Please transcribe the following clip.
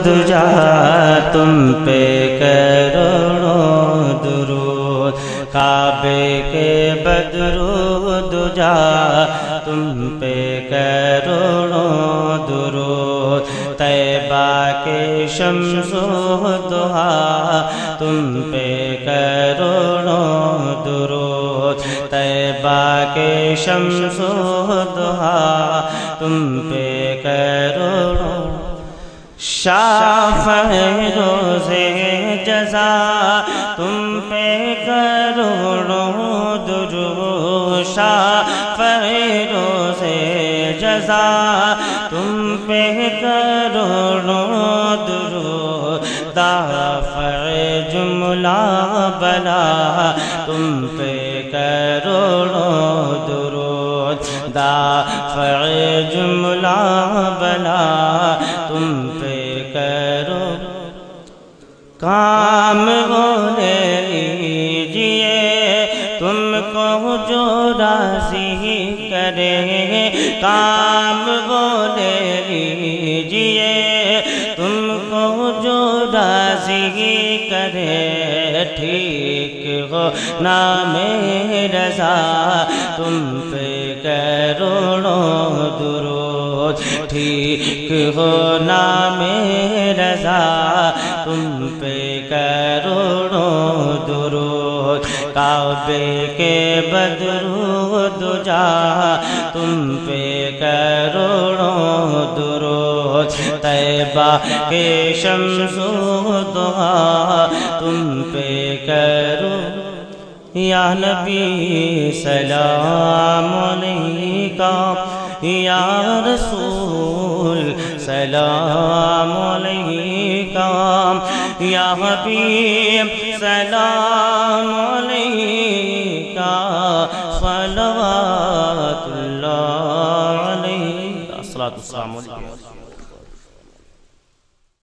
دجا تم پہ کروڑوں درود، کعبے کے بدرو دجا تم پہ کروڑوں درود، طیبہ کے شمس و ضحیٰ تم پہ کروڑوں درود، طیبہ کے شمس و ضحیٰ تم پہ کروڑوں، شافع روز جزا تم پہ کروڑوں درود، شافع روز جزا تم پہ کروڑوں درود، دافع جملہ بلا تم پہ کروڑوں درود، دافع جملہ بلا تم پہ کرو، کام ہونے لیجئے تم کو جو راضی کرے، کام ہونے لیجئے تم کو جو راضی کرے، ٹھیک ہو نام رضا تم پہ کروڑوں درود، ٹھیک ہو نام رضا تم پہ کروڑوں درود، کعبے کے بدرو دجا تم پہ کروڑوں درود، طیبہ کے شمس و ضحیٰ تم پہ کرو، یا نبی سلام علیکہ، یا رسول سلام علیکہ، یا حبیب سلام علیکہ، صلوات اللہ علیہ، الصلاۃ والسلام علیہ۔